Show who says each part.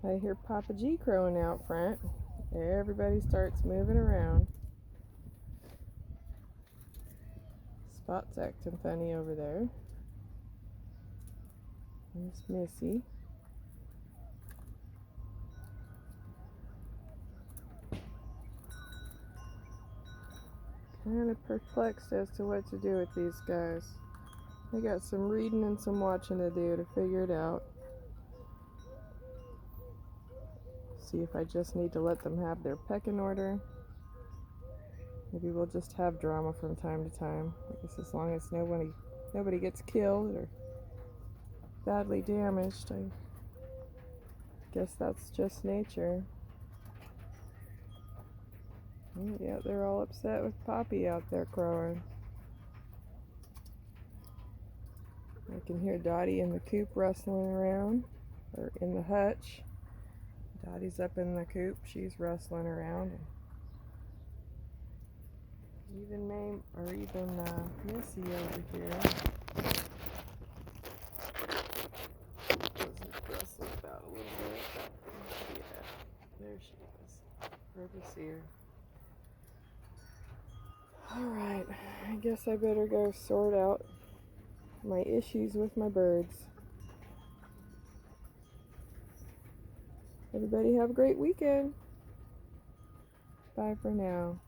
Speaker 1: I hear Papa G crowing out front. Everybody starts moving around. Spot's acting funny over there. There's Missy. Kind of perplexed as to what to do with these guys. I got some reading and some watching to do to figure it out. See if I just need to let them have their pecking order. Maybe we'll just have drama from time to time. I guess as long as nobody gets killed or badly damaged, I guess that's just nature. Oh, yeah, they're all upset with Poppy out there crowing. I can hear Dottie in the coop rustling around, or in the hutch. Dottie's up in the coop, she's rustling around. Even Missy over here doesn't rustle about a little bit. Yeah, there she is. Never see her. Alright, I guess I better go sort out my issues with my birds. Everybody have a great weekend. Bye for now.